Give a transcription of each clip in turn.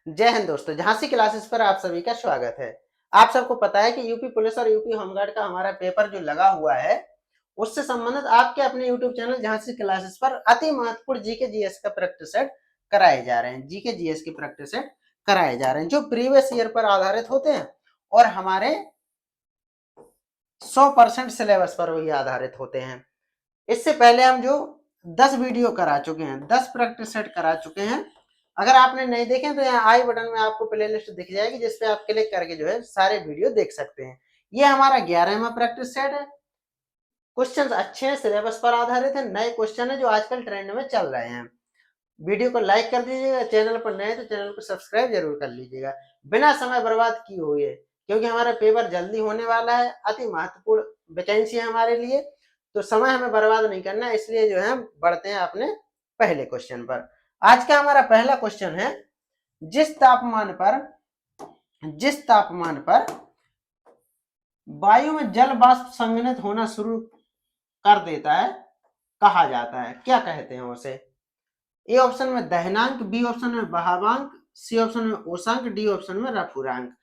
जय हिंद दोस्तों, झांसी क्लासेस पर आप सभी का स्वागत है। आप सबको पता है कि यूपी पुलिस और यूपी होमगार्ड का हमारा पेपर जो लगा हुआ है, उससे संबंधित आपके अपने यूट्यूब चैनल झांसी क्लासेस पर अति महत्वपूर्ण जीके जीएस का प्रैक्टिस सेट कराए जा रहे हैं। जीके जीएस की प्रैक्टिस सेट कराए जा रहे हैं जो प्रीवियस ईयर पर आधारित होते हैं और हमारे 100% सिलेबस पर वही आधारित होते हैं। इससे पहले हम जो 10 वीडियो करा चुके हैं, 10 प्रैक्टिस सेट करा चुके हैं। अगर आपने नहीं देखे तो यहाँ आई बटन में आपको प्लेलिस्ट दिख जाएगी, जिसपे आप क्लिक करके जो है सारे वीडियो देख सकते हैं। ये हमारा 11वां प्रैक्टिस सेट है। क्वेश्चंस अच्छे हैं, सिलेबस पर आधारित है, नए क्वेश्चन है जो आजकल ट्रेंड में चल रहे हैं। वीडियो को लाइक कर दीजिएगा, चैनल पर नए तो चैनल को सब्सक्राइब जरूर कर लीजिएगा बिना समय बर्बाद किए हुए, क्योंकि हमारा पेपर जल्दी होने वाला है। अति महत्वपूर्ण वैकेंसी है हमारे लिए, तो समय हमें बर्बाद नहीं करना, इसलिए जो है हम बढ़ते हैं अपने पहले क्वेश्चन पर। आज का हमारा पहला क्वेश्चन है, जिस तापमान पर वायु में जल वाष्प संघनित होना शुरू कर देता है कहा जाता है, क्या कहते हैं उसे? ए ऑप्शन में दहनांक, बी ऑप्शन में बहावांक, सी ऑप्शन में ओसांक, डी ऑप्शन में रफूरांक।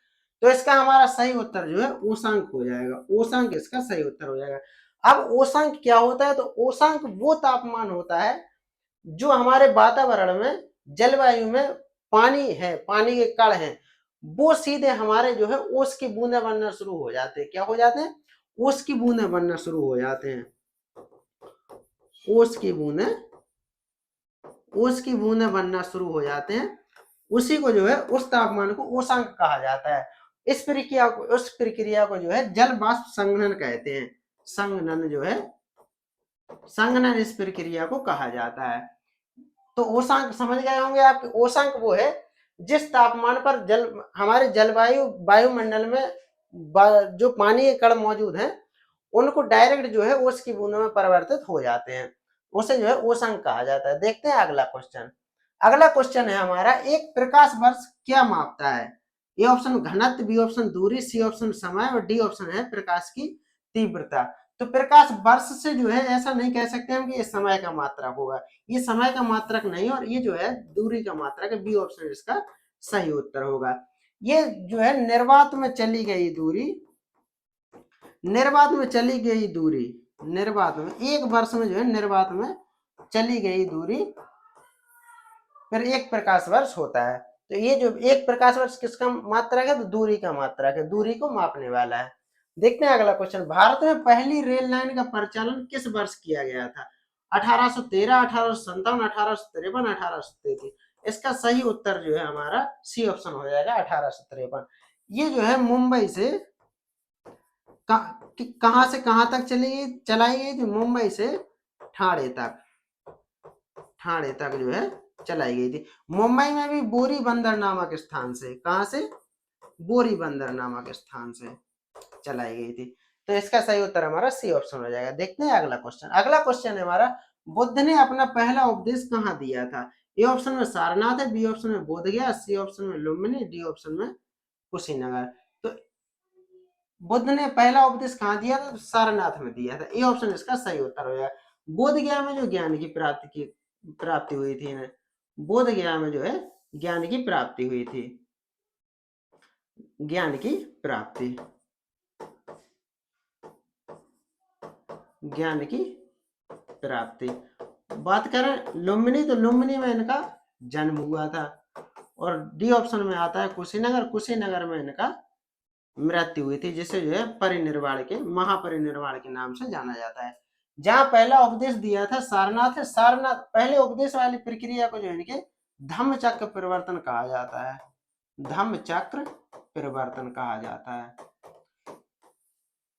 तो इसका हमारा सही उत्तर जो है ओसांक हो जाएगा। ओसांक इसका सही उत्तर हो जाएगा। अब ओसांक क्या होता है? तो ओसांक वो तापमान होता है जो हमारे वातावरण में, जलवायु में पानी है, पानी के कण हैं, वो सीधे हमारे जो है ओस की बूंदें बनना शुरू हो जाते हैं। क्या हो जाते हैं? ओस की बूंदें बनना शुरू हो जाते हैं। ओस की बूंदें बनना शुरू हो जाते हैं। उसी को जो है, उस तापमान को ओसांक कहा जाता है। उस प्रक्रिया को जो है जल वाष्प संघनन कहते हैं। संघनन इस प्रक्रिया को कहा जाता है। तो ओसांक समझ गए होंगे आप। ओसांक वो है जिस तापमान पर हमारे जलवायु वायुमंडल में जो पानी के कण मौजूद हैं, उनको डायरेक्ट जो है ओस की बूंदों में परिवर्तित हो जाते हैं, उसे जो है ओसांक कहा जाता है। देखते हैं अगला क्वेश्चन। अगला क्वेश्चन है हमारा, एक प्रकाश वर्ष क्या मापता है? ए ऑप्शन घनत्व, बी ऑप्शन दूरी, सी ऑप्शन समय और डी ऑप्शन है प्रकाश की तीव्रता। तो प्रकाश वर्ष से जो है ऐसा नहीं कह सकते हम कि ये समय का मात्रक होगा, ये समय का मात्रक नहीं, और ये जो है दूरी का मात्रक है। बी ऑप्शन इसका सही उत्तर होगा। ये जो है निर्वात में चली गई दूरी, निर्वात में एक वर्ष में जो है निर्वात में चली गई दूरी फिर एक प्रकाश वर्ष होता है। तो ये जो एक प्रकाश वर्ष किसका मात्रक है? तो दूरी का मात्रक है, दूरी को मापने वाला है। देखते हैं अगला क्वेश्चन। भारत में पहली रेल लाइन का परिचालन किस वर्ष किया गया था? 1813, 1857, 1853, 1833। इसका सही उत्तर जो है हमारा सी ऑप्शन हो जाएगा, 1853। ये जो है मुंबई से कहां से कहां तक चलाई गई थी? मुंबई से ठाणे तक जो है चलाई गई थी। मुंबई में भी बोरी बंदर नामक स्थान से, कहां से? बोरी बंदर नामक स्थान से चलाई गई थी। तो इसका सही उत्तर हमारा सी ऑप्शन हो जाएगा। देखते हैं अगला क्वेश्चन। अगला क्वेश्चन है हमारा, बुद्ध ने अपना पहला उपदेश कहाँ दिया था? ए ऑप्शन में सारनाथ है, बी ऑप्शन में बोधगया, सी ऑप्शन में लुम्बिनी, डी ऑप्शन में कुशीनगर। तो बुद्ध ने पहला उपदेश कहाँ दिया था? तो सारनाथ में दिया था। ए ऑप्शन इसका सही उत्तर हो जाएगा। बोधगया में जो ज्ञान की प्राप्ति हुई थी इन्हें, बोधगया में जो है ज्ञान की प्राप्ति हुई थी, ज्ञान की प्राप्ति, ज्ञान की प्राप्ति। बात करें लुम्बिनी, तो लुम्बिनी में इनका जन्म हुआ था। और डी ऑप्शन में आता है कुशीनगर, कुशीनगर में इनका मृत्यु हुई थी, जिसे जो है परिनिर्वाण के, महापरिनिर्वाण के नाम से जाना जाता है। जहां पहला उपदेश दिया था सारनाथ है। सारनाथ पहले उपदेश वाली प्रक्रिया को जो है इनके धम्म चक्र परिवर्तन कहा जाता है, धम्म चक्र परिवर्तन कहा जाता है।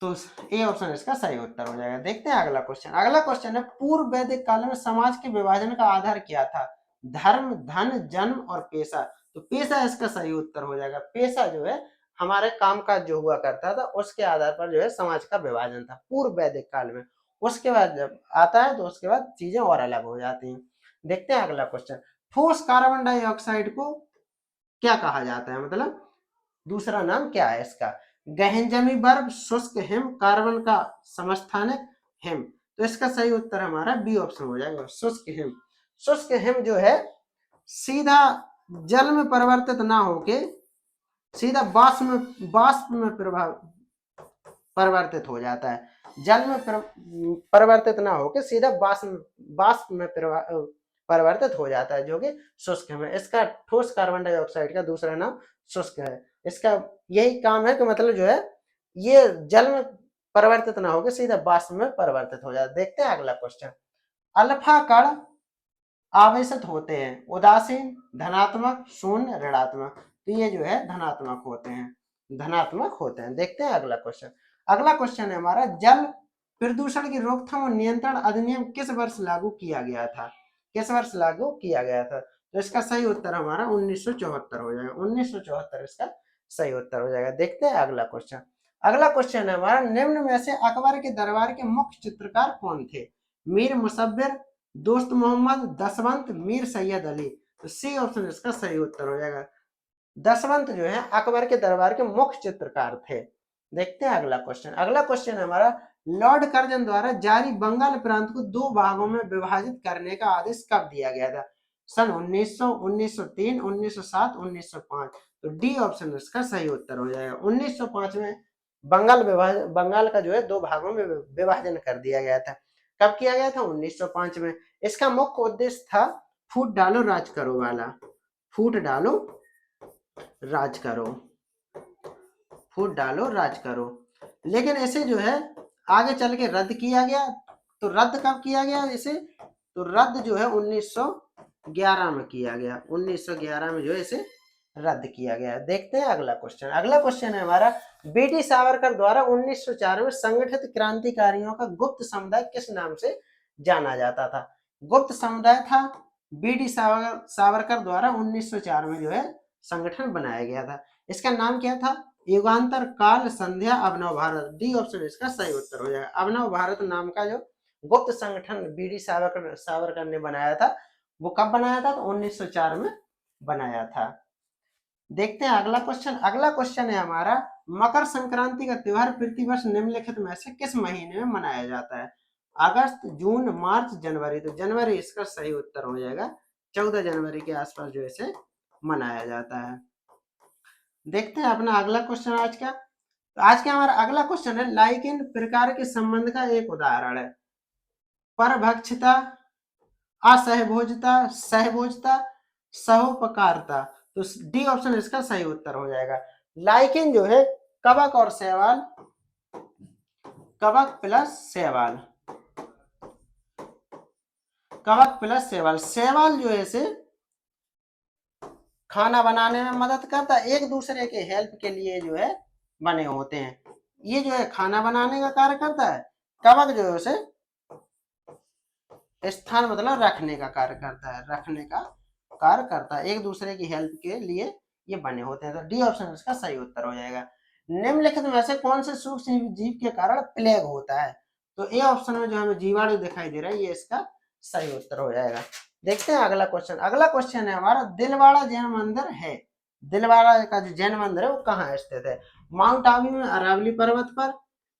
तो ए ऑप्शन इसका सही उत्तर हो जाएगा। देखते हैं अगला क्वेश्चन। अगला क्वेश्चन है, पूर्व वैदिक काल में समाज के विभाजन का आधार क्या था? धर्म, धन, जन्म और पेशा। तो पेशा इसका सही उत्तर हो जाएगा। पेशा जो है हमारे कामकाज जो हुआ करता था, उसके आधार पर जो है समाज का विभाजन था पूर्व वैदिक काल में। उसके बाद जब आता है तो उसके बाद चीजें और अलग हो जाती हैं। देखते हैं अगला क्वेश्चन। ठोस कार्बन डाइऑक्साइड को क्या कहा जाता है? मतलब दूसरा नाम क्या है इसका? गहन जमी बर्फ, शुष्क हिम, कार्बन का समस्थानिक हिम। तो इसका सही उत्तर हमारा बी ऑप्शन हो जाएगा, शुष्क हिम। शुष्क हिम जो है सीधा जल में परिवर्तित ना होके सीधा बाष्प में परिवर्तित हो जाता है। जल में परिवर्तित ना होके सीधा बाष्प में परिवर्तित हो जाता है, जो कि शुष्क है। इसका ठोस कार्बन डाइऑक्साइड का दूसरा नाम शुष्क है। इसका यही काम है कि मतलब जो है ये जल में परिवर्तित ना होकर सीधा बाष्प में परिवर्तित हो जाता है। देखते हैं अगला क्वेश्चन। अल्फा कण आवेशित होते हैं, उदासीन, धनात्मक, शून्य, ऋणात्मक। तो ये जो है धनात्मक होते हैं, धनात्मक होते हैं। देखते हैं अगला क्वेश्चन। अगला क्वेश्चन है हमारा, जल प्रदूषण की रोकथाम और नियंत्रण अधिनियम किस वर्ष लागू किया गया था? किस वर्ष लागू किया गया था? तो इसका सही उत्तर हमारा 1974 हो जाएगा। 1974 इसका सही उत्तर हो जाएगा। देखते हैं अगला क्वेश्चन। अगला क्वेश्चन है हमारा, निम्न में से अकबर के दरबार के मुख्य चित्रकार कौन थे? मीर मुसव्विर, दोस्त मोहम्मद, दसवंत, मीर सैयद अली। तो सी ऑप्शन इसका सही उत्तर हो जाएगा। दसवंत जो है अकबर के दरबार के मुख्य चित्रकार थे। देखते हैं अगला क्वेश्चन। अगला क्वेश्चन है हमारा, लॉर्ड कर्जन द्वारा जारी बंगाल प्रांत को दो भागों में विभाजित करने का आदेश कब दिया गया था? सन 1900, 1903, 1907, 1905। तो डी ऑप्शन इसका सही उत्तर हो जाएगा। 1905 में बंगाल का जो है दो भागों में विभाजन कर दिया गया था। कब किया गया था? 1905 में। इसका मुख्य उद्देश्य था फूट डालो राज करो वाला। फूट डालो राज करो, फूट डालो राज करो। लेकिन इसे जो है आगे चल के रद्द किया गया। तो रद्द कब किया गया इसे? तो रद्द जो है 1911 में किया गया। 1911 में जो है इसे रद्द किया गया। देखते हैं अगला क्वेश्चन। अगला क्वेश्चन है हमारा, बीडी सावरकर द्वारा 1904 में संगठित क्रांतिकारियों का गुप्त समुदाय किस नाम से जाना जाता था? गुप्त समुदाय था बीडी सावरकर द्वारा 1904 में जो है संगठन बनाया गया था। इसका नाम क्या था? युगांतर, काल, संध्या, अभिनव भारत। डी ऑप्शन इसका सही उत्तर हो जाएगा। अभिनव भारत नाम का जो गुप्त संगठन बीडी सावरकर ने बनाया था, वो कब बनाया था? तो 1904 में बनाया था। देखते हैं अगला क्वेश्चन। अगला क्वेश्चन है हमारा, मकर संक्रांति का त्योहार प्रतिवर्ष निम्नलिखित में से किस महीने में मनाया जाता है? अगस्त, जून, मार्च, जनवरी। तो जनवरी इसका सही उत्तर हो जाएगा। 14 जनवरी के आसपास जो इसे मनाया जाता है। देखते हैं अपना अगला क्वेश्चन आज का। तो आज का हमारा अगला क्वेश्चन है, लाइकेन प्रकार के संबंध का एक उदाहरण है। परभक्षता, असहभोजता, सहभोजता, सहोपकारता। तो डी ऑप्शन इसका सही उत्तर हो जाएगा। लाइकेन जो है कवक और शैवाल, कवक प्लस शैवाल, कवक प्लस शैवाल। शैवाल जो है इसे खाना बनाने में मदद करता है, एक दूसरे के हेल्प के लिए जो है बने होते हैं। ये जो है खाना बनाने का कार्य करता है। कवक जो है उसे स्थान मतलब रखने का कार्य करता है, रखने का कार्य करता है, एक दूसरे की हेल्प के लिए ये बने होते हैं। तो डी ऑप्शन इसका सही उत्तर हो जाएगा। निम्नलिखित में से कौन से सूक्ष्म जीव के कारण प्लेग होता है? तो ए ऑप्शन में जो हमें जीवाणु दिखाई दे रहा है, ये इसका सही उत्तर हो जाएगा। देखते हैं अगला क्वेश्चन। अगला क्वेश्चन है हमारा, दिलवाड़ा जैन मंदिर है, दिलवाड़ा का जो जैन मंदिर है वो कहाँ स्थित है? माउंट आबू में, अरावली पर्वत पर,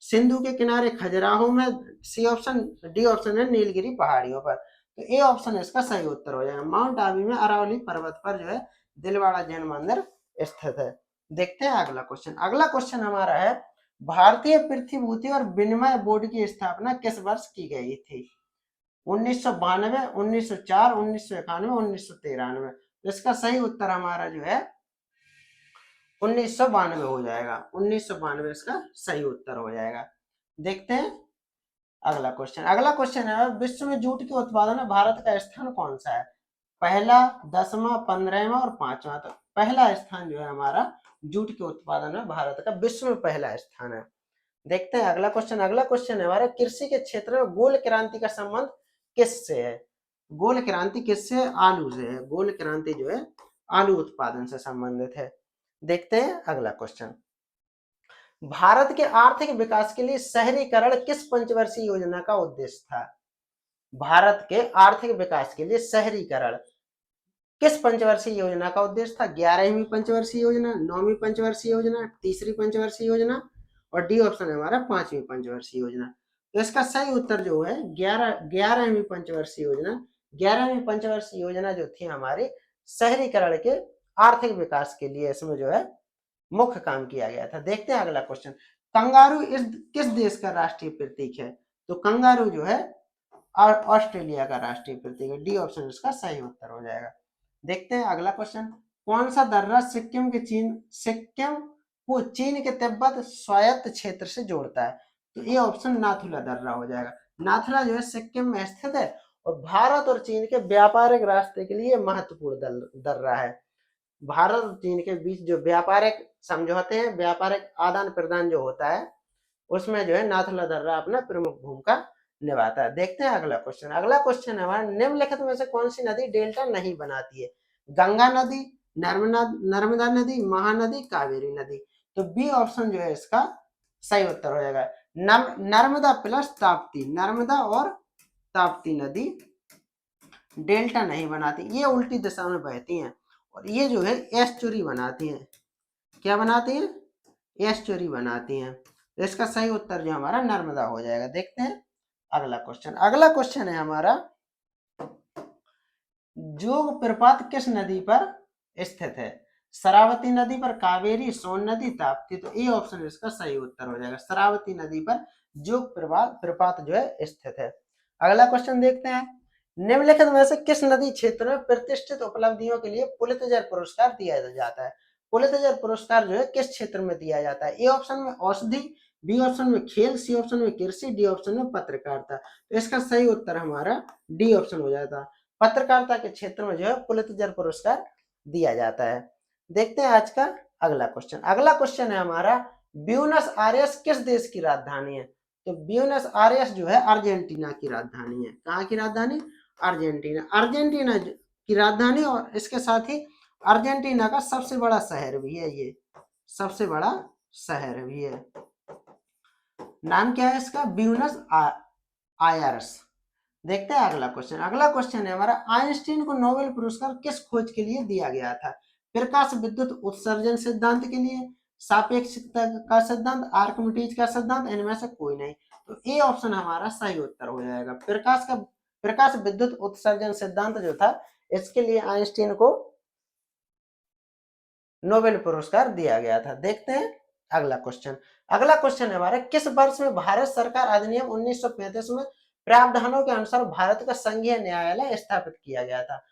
सिंधु के किनारे खजुराहो में, सी ऑप्शन, डी ऑप्शन है नीलगिरी पहाड़ियों पर। तो ए ऑप्शन इसका सही उत्तर हो जाएगा। माउंट आबू में अरावली पर्वत पर जो है दिलवाड़ा जैन मंदिर स्थित है। देखते हैं अगला क्वेश्चन। अगला क्वेश्चन हमारा है, भारतीय प्रतिभूति और विनिमय बोर्ड की स्थापना किस वर्ष की गई थी? 1992, 1904, 1991, 1993। तो इसका सही उत्तर हमारा जो है 1992 हो जाएगा। 1992 इसका सही उत्तर हो जाएगा। देखते हैं अगला क्वेश्चन। अगला क्वेश्चन है, विश्व में जूट के उत्पादन में भारत का स्थान कौन सा है? पहला, 10वां, 15वां और 5वां। तो पहला स्थान जो है हमारा जूट के उत्पादन में भारत का विश्व में पहला स्थान है। देखते हैं अगला क्वेश्चन। अगला क्वेश्चन है हमारा, कृषि के क्षेत्र में गोल क्रांति का संबंध किससे है? गोल क्रांति किससे है? आलू से है। गोल क्रांति जो है आलू उत्पादन से संबंधित है। देखते हैं अगला क्वेश्चन। भारत के आर्थिक विकास के लिए शहरीकरण किस पंचवर्षीय योजना का उद्देश्य था? भारत के आर्थिक विकास के लिए शहरीकरण किस पंचवर्षीय योजना का उद्देश्य था? 11वीं पंचवर्षीय योजना, 9वीं पंचवर्षीय योजना, तीसरी पंचवर्षीय योजना, और डी ऑप्शन है हमारा 5वीं पंचवर्षीय योजना। तो इसका सही उत्तर जो है 11वीं पंचवर्षीय योजना। 11वीं पंचवर्षीय योजना जो थी हमारी शहरीकरण के आर्थिक विकास के लिए इसमें जो है मुख्य काम किया गया था। देखते हैं अगला क्वेश्चन, कंगारू इस किस देश का राष्ट्रीय प्रतीक है? तो कंगारू जो है ऑस्ट्रेलिया का राष्ट्रीय प्रतीक है। डी ऑप्शन इसका सही उत्तर हो जाएगा। देखते हैं अगला क्वेश्चन, कौन सा दर्रा सिक्किम को चीन के तिब्बत स्वायत्त क्षेत्र से जोड़ता है? तो ये ऑप्शन नाथुला दर्रा हो जाएगा। नाथुला जो है सिक्किम में स्थित है और भारत और चीन के व्यापारिक रास्ते के लिए महत्वपूर्ण दर्रा है। भारत और चीन के बीच जो व्यापारिक समझौते हैं, व्यापारिक आदान प्रदान जो होता है, उसमें जो है नाथुला दर्रा अपना प्रमुख भूमिका निभाता है। देखते हैं अगला क्वेश्चन। अगला क्वेश्चन है हमारा, निम्नलिखित में से कौन सी नदी डेल्टा नहीं बनाती है? गंगा नदी, नर्मदा नदी, महानदी, कावेरी नदी। तो बी ऑप्शन जो है इसका सही उत्तर हो जाएगा। नर्मदा प्लस ताप्ती, नर्मदा और ताप्ती नदी डेल्टा नहीं बनाती, ये उल्टी दिशा में बहती हैं और ये जो है एस्चुरी बनाती हैं। क्या बनाती हैं? एस्चुरी बनाती हैं। तो इसका सही उत्तर जो हमारा नर्मदा हो जाएगा। देखते हैं अगला क्वेश्चन। अगला क्वेश्चन है हमारा, जोग प्रपात किस नदी पर स्थित है? शरावती नदी पर, कावेरी, सोन नदी, ताप्ती। तो ए ऑप्शन इसका सही उत्तर हो जाएगा। शरावती नदी पर जोग प्रपात जो है स्थित है। अगला क्वेश्चन देखते हैं, निम्नलिखित में से किस नदी क्षेत्र में प्रतिष्ठित उपलब्धियों के लिए पुलित्जर पुरस्कार दिया जाता है? पुलित्जर पुरस्कार जो है किस क्षेत्र में दिया जाता है? ए ऑप्शन में औषधि, बी ऑप्शन में खेल, सी ऑप्शन में कृषि, डी ऑप्शन में पत्रकारिता। तो इसका सही उत्तर हमारा डी ऑप्शन हो जाता है। पत्रकारिता के क्षेत्र में जो है पुलित्जर पुरस्कार दिया जाता है। देखते हैं आज का अगला क्वेश्चन। अगला क्वेश्चन है हमारा, ब्यूनस आयर्स किस देश की राजधानी है? तो ब्यूनस आयर्स जो है अर्जेंटीना की राजधानी है। कहाँ की राजधानी? अर्जेंटीना। अर्जेंटीना की राजधानी और इसके साथ ही अर्जेंटीना का सबसे बड़ा शहर भी है। ये सबसे बड़ा शहर भी है। नाम क्या है इसका? Buenos Aires. देखते हैं अगला क्वेश्चन। अगला क्वेश्चन है हमारा, आइंस्टीन को नोबेल पुरस्कार किस खोज के लिए दिया गया था? प्रकाश विद्युत उत्सर्जन सिद्धांत के लिए, सापेक्षता का सिद्धांत, आर्किमिडीज का सिद्धांत, इनमें से कोई नहीं। तो ए ऑप्शन हमारा सही उत्तर हो जाएगा। प्रकाश विद्युत उत्सर्जन सिद्धांत जो था, इसके लिए आइंस्टीन को नोबेल पुरस्कार दिया गया था। देखते हैं अगला क्वेश्चन। अगला क्वेश्चन है हमारा, किस वर्ष में भारत सरकार अधिनियम 1935 में प्रावधानों के अनुसार भारत का संघीय न्यायालय स्थापित किया गया था?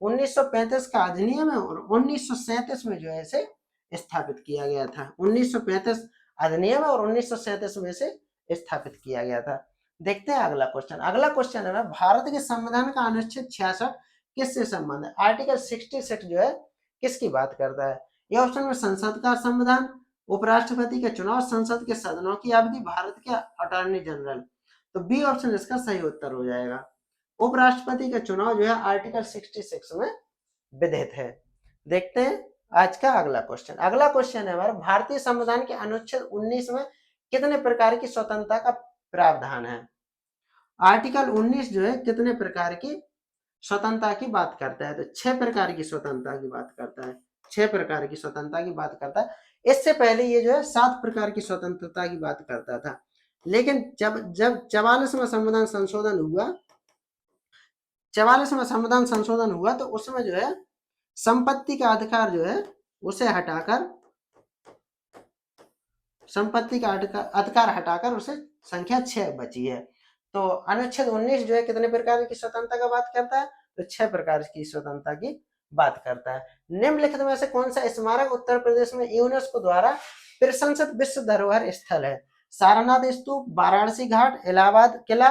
1935 का अधिनियम है और 1937 में जो है इसे स्थापित किया गया था। 1935 अधिनियम है और 1937 में इसे स्थापित किया गया था। देखते हैं अगला क्वेश्चन। अगला क्वेश्चन है, भारत के संविधान का अनुच्छेद 66 किससे संबंध है? आर्टिकल 66 जो है किसकी बात करता है? ये ऑप्शन में संसद का संविधान, उपराष्ट्रपति के चुनाव, संसद के सदनों की अवधि, भारत के अटॉर्नी जनरल। तो बी ऑप्शन इसका सही उत्तर हो जाएगा। उपराष्ट्रपति का चुनाव जो है आर्टिकल 66 में विधित है। देखते हैं आज का अगला क्वेश्चन। अगला क्वेश्चन है हमारा, भारतीय संविधान के अनुच्छेद 19 में कितने प्रकार की स्वतंत्रता का प्रावधान है? आर्टिकल 19 जो है कितने प्रकार की स्वतंत्रता की बात करता है? तो 6 प्रकार की स्वतंत्रता की बात करता है। 6 प्रकार की स्वतंत्रता की बात करता है। इससे पहले ये जो है 7 प्रकार की स्वतंत्रता की बात करता था, लेकिन जब 44वां संविधान संशोधन हुआ, 44वां संविधान संशोधन हुआ तो उसमें जो है संपत्ति का अधिकार जो है उसे हटाकर, संपत्ति का अधिकार हटाकर उसे संख्या 6 बची है। तो अनुच्छेद 19 जो है कितने प्रकार की स्वतंत्रता का बात करता है? तो 6 प्रकार की स्वतंत्रता की बात करता है। निम्नलिखित में से कौन सा स्मारक उत्तर प्रदेश में यूनेस्को द्वारा प्रशंसित विश्व धरोहर स्थल है? सारनाथ स्तूप, वाराणसी घाट, इलाहाबाद किला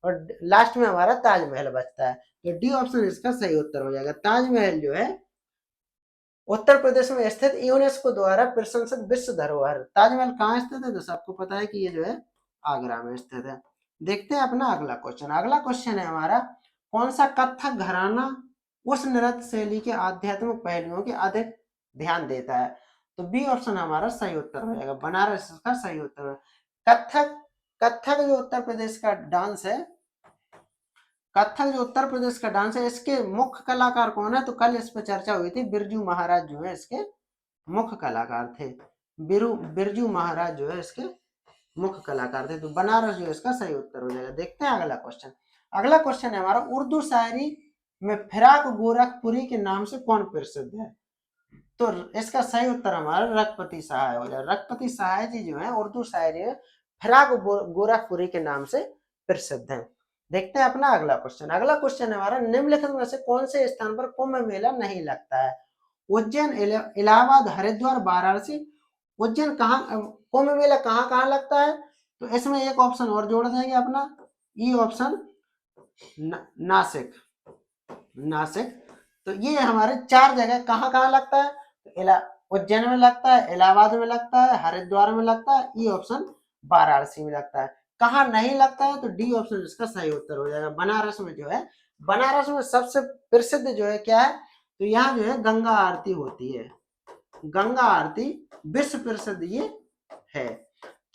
और लास्ट में हमारा ताजमहल बचता है। तो डी ऑप्शन इसका सही उत्तर हो जाएगा। ताजमहल जो है उत्तर प्रदेश में स्थित यूनेस्को द्वारा प्रशंसित विश्व धरोहर। ताजमहल कहाँ स्थित है? तो सबको पता है कि ये जो है आगरा में स्थित है। देखते हैं अपना अगला क्वेश्चन। अगला क्वेश्चन है हमारा, कौन सा कथक घराना उस नृत्य शैली के आध्यात्मिक पहलुओं के अधिक ध्यान देता है? तो बी ऑप्शन हमारा सही उत्तर हो जाएगा। बनारस का सही उत्तर है। कथक कथक जो उत्तर प्रदेश का डांस है, कथक जो उत्तर प्रदेश का डांस है, इसके मुख्य कलाकार कौन है? तो कल इस पर चर्चा हुई थी। बिरजू महाराज जो है इसके मुख्य कलाकार थे। बिरजू महाराज जो है इसके मुख्य कलाकार थे। तो बनारस जो इसका सही उत्तर हो जाएगा। देखते हैं अगला क्वेश्चन। अगला क्वेश्चन है हमारा, उर्दू शायरी में फिराक गोरखपुरी के नाम से कौन प्रसिद्ध है? तो इसका सही उत्तर हमारा रघुपति सहाय हो जाए। रघुपति सहाय जी जो है उर्दू शायरी में फिराक गोरखपुरी के नाम से प्रसिद्ध है। देखते हैं अपना अगला क्वेश्चन। अगला क्वेश्चन हमारा, निम्नलिखित में से कौन से स्थान पर कुंभ मेला नहीं लगता है? उज्जैन, इलाहाबाद, हरिद्वार, वाराणसी। उज्जैन कहाँ, कुंभ मेला कहाँ कहाँ लगता है? तो इसमें एक ऑप्शन और जोड़ देंगे अपना, ई ऑप्शन, नासिक। नासिक। तो ये हमारे चार जगह कहाँ कहाँ लगता है? तो उज्जैन में लगता है, इलाहाबाद में लगता है, हरिद्वार में लगता है, ई ऑप्शन वाराणसी में लगता है। कहाँ नहीं लगता है? तो डी ऑप्शन इसका सही उत्तर हो जाएगा। बनारस में जो है, बनारस में सबसे प्रसिद्ध जो है क्या है? तो यहाँ जो है गंगा आरती होती है। गंगा आरती विश्व प्रसिद्ध ये है।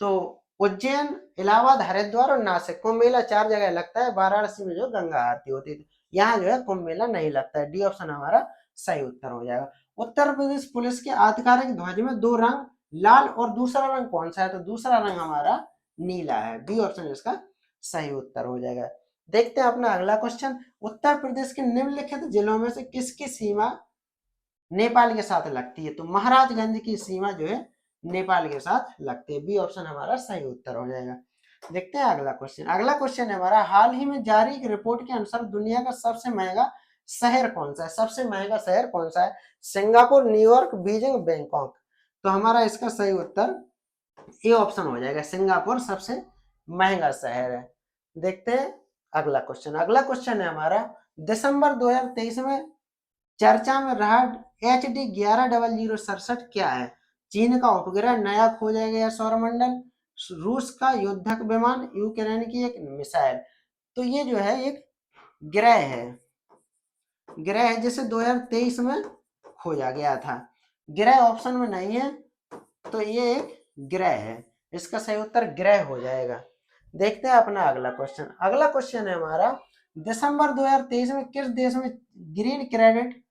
तो उज्जैन, इलाहाबाद, हरिद्वार और नासिक, कुंभ मेला चार जगह लगता है। वाराणसी में जो गंगा आरती होती है, यहाँ जो है कुंभ मेला नहीं लगता है। डी ऑप्शन हमारा सही उत्तर हो जाएगा। उत्तर प्रदेश पुलिस के आधिकारिक ध्वज में दो रंग, लाल और दूसरा रंग कौन सा है? तो दूसरा रंग हमारा नीला है। बी ऑप्शन इसका सही उत्तर हो जाएगा। देखते हैं अपना अगला क्वेश्चन। उत्तर प्रदेश के निम्नलिखित जिलों में से किसकी सीमा नेपाल के साथ लगती है? तो महाराजगंज की सीमा जो है नेपाल के साथ लगती है। बी ऑप्शन हमारा सही उत्तर हो जाएगा। देखते हैं अगला क्वेश्चन। अगला क्वेश्चन है हमारा, हाल ही में जारी एक रिपोर्ट के अनुसार दुनिया का सबसे महंगा शहर कौन सा है? सबसे महंगा शहर कौन सा है? Singapore, New York, Beijing, Bangkok. तो हमारा इसका सही उत्तर ए ऑप्शन हो जाएगा, सिंगापुर सबसे महंगा शहर है। देखते हैं अगला क्वेश्चन। अगला क्वेश्चन है हमारा, दिसंबर 2023 में चर्चा में रहा HD-110067 क्या है? चीन का उपग्रह, नया खोजा गया सौरमंडल, रूस का युद्धक विमान, यूक्रेन की एक मिसाइल। तो ये जो है एक ग्रह है, ग्रह है जिसे 2023 में खोजा गया था। ग्रह ऑप्शन में नहीं है, तो ये एक ग्रह है। इसका सही उत्तर ग्रह हो जाएगा। देखते हैं अपना अगला क्वेश्चन। अगला क्वेश्चन है हमारा, दिसंबर 2023 में किस देश में ग्रीन क्रेडिट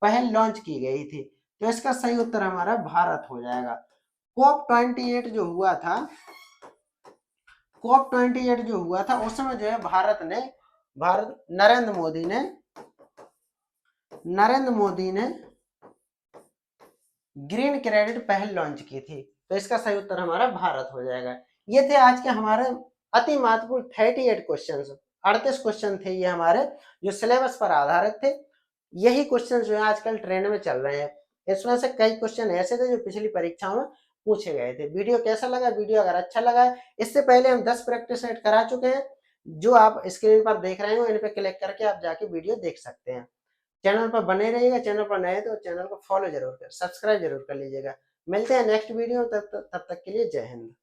पहल लॉन्च की गई थी? तो इसका सही उत्तर हमारा भारत हो जाएगा। कॉप 28 जो हुआ था, कॉप 28 जो हुआ था उसमें जो है भारत नरेंद्र मोदी ने ग्रीन क्रेडिट पहल लॉन्च की थी। तो इसका सही उत्तर हमारा भारत हो जाएगा। ये थे आज के हमारे अति महत्वपूर्ण 38 क्वेश्चन, 38 क्वेश्चन थे ये हमारे, जो सिलेबस पर आधारित थे। यही क्वेश्चन जो है आजकल ट्रेंड में चल रहे हैं। इसमें से कई क्वेश्चन ऐसे थे जो पिछली परीक्षाओं में पूछे गए थे। वीडियो कैसा लगा? वीडियो अगर अच्छा लगा है, इससे पहले हम 10 प्रैक्टिस सेट करा चुके हैं, जो आप स्क्रीन पर देख रहे हो, इन पे क्लिक करके आप जाके वीडियो देख सकते हैं। चैनल पर बने रहिएगा। चैनल पर नए तो चैनल को फॉलो जरूर कर, सब्सक्राइब जरूर कर लीजिएगा। मिलते हैं नेक्स्ट वीडियो, तब तक के लिए जय हिंद।